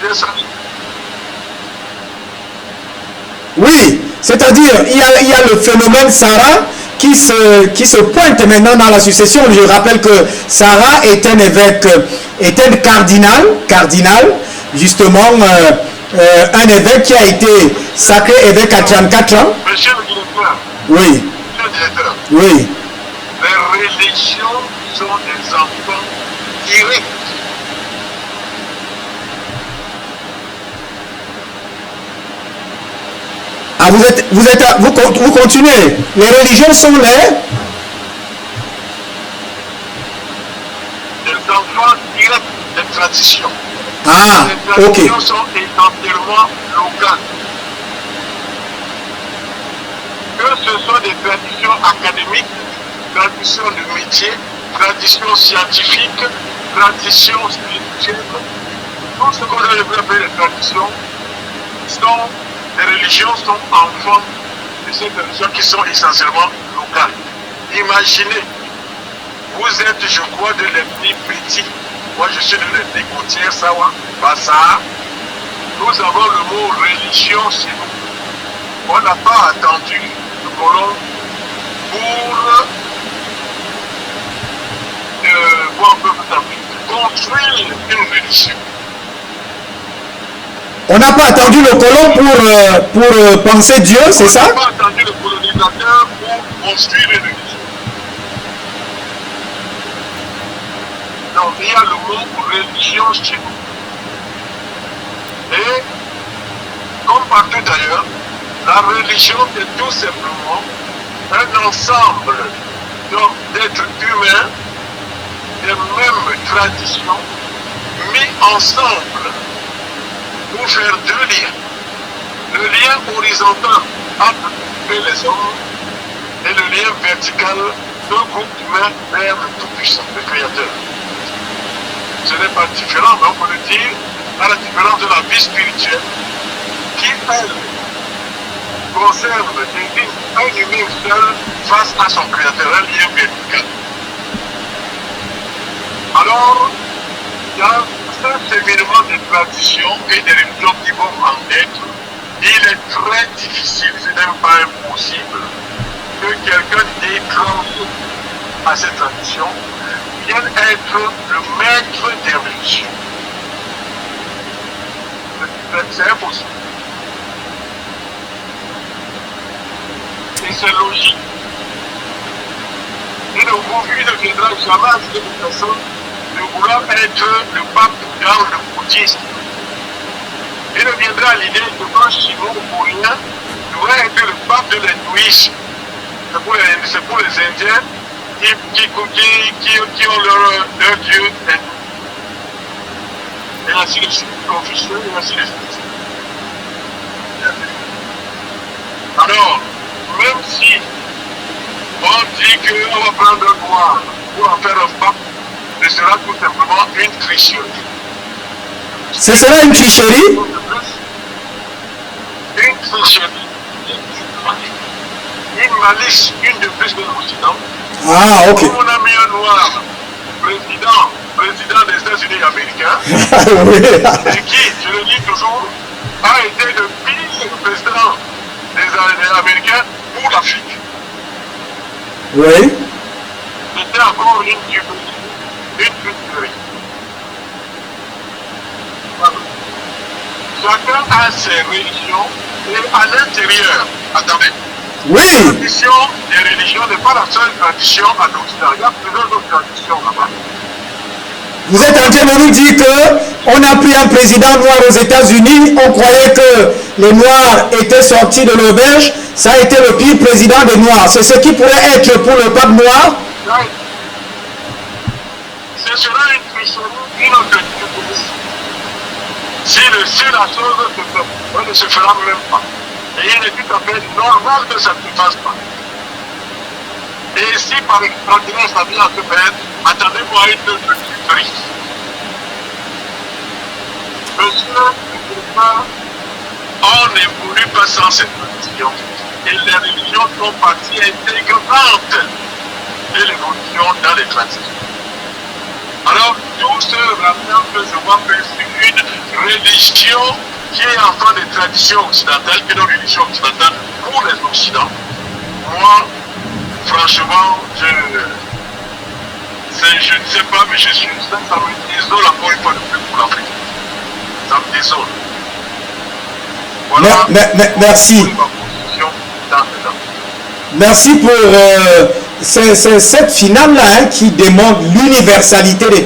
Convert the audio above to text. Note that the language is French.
bien ça. Oui, c'est-à-dire, il y a le phénomène Sarah qui se pointe maintenant dans la succession. Je rappelle que Sarah est un évêque, est un cardinal, justement, un évêque qui a été sacré évêque à 34 ans. Monsieur le directeur. Oui. Monsieur le directeur. Oui. Les religions sont des enfants tirés. Ah, vous continuez. Les religions sont les enfants directs des traditions. Ah, les ok. traditions sont essentiellement locales. Que ce soit des traditions académiques, traditions de métier, traditions scientifiques, traditions spirituelles, tout ce qu'on a appeler les traditions les religions sont enfants de ces religions qui sont essentiellement locales. Imaginez, vous êtes, je crois, de l'ethnie Petit. Moi, je suis de l'ethnie côtière, Sawa, Bassa. Nous avons le mot religion chez nous. On n'a pas attendu le colon pour construire une religion. On n'a pas attendu le colon pour penser Dieu, c'est ça? On n'a pas attendu le colonisateur pour construire une religion. Donc il y a le mot religion chez nous. Et comme partout d'ailleurs, la religion est tout simplement un ensemble d'êtres humains des mêmes traditions mis ensemble pour faire deux liens. Le lien horizontal entre les hommes et le lien vertical d'un groupe humain vers le Tout-Puissant, le Créateur. Ce n'est pas différent, mais on peut le dire, à la différence de la vie spirituelle, qui, elle, conserve un humain seul face à son Créateur, un lien vertical. Alors, il y a un séminaire de traditions et de religions qui vont en être. Il est très difficile, ce n'est même pas impossible, que quelqu'un d'étranger à cette tradition vienne être le maître des religions. C'est impossible. Et c'est logique. Il ne viendra jamais à cette personne de vouloir être le pape dans le bouddhisme. Il ne viendra à l'idée que quand Chinois ou Coréen devrait être le pape de l'hindouisme. C'est pour les Indiens qui ont leur dieu hindou. Et ainsi de suite, Confucius, et ainsi de suite. Alors, même si on dit qu'on va prendre un noir pour en faire un pape, ce sera tout simplement une tricherie. Ce sera une tricherie? Une tricherie. Une malice, une de plus de l'Occident. Ah, ok. On a mis un noir président des États-Unis américains, Oui. et qui, je le dis toujours, a été le pire président des Américains pour l'Afrique. Oui. C'était encore une tuerie. Chacun a ses religions et à l'intérieur, attendez, Oui. la tradition des religions n'est pas la seule tradition en Occident. Il y a plusieurs autres traditions là-bas. Vous êtes en train de nous dire qu'on a pris un président noir aux États-Unis, on croyait que les Noirs étaient sortis de l'auberge, ça a été le pire président des Noirs. C'est ce qui pourrait être pour le pape noir? Ce sera une tricherie, une autre si la chose ne se fera même pas. Et il est tout à fait normal que ça ne se fasse pas. Et si par extraordinaire ça vient à se faire, attendez-moi une tuerie. Monsieur, on n'évolue pas sans cette tradition. Et les religions sont partie intégrante de l'évolution dans les traditions. Alors, tout ce rapport que je vois que c'est une religion qui est enfant des traditions occidentales, qui est une religion occidentale pour les Occidents, moi, franchement, je ne sais pas, mais ça me désole encore une fois de plus pour l'Afrique. Ça me désole. Voilà. Merci. Merci pour cette finale-là qui démontre l'universalité des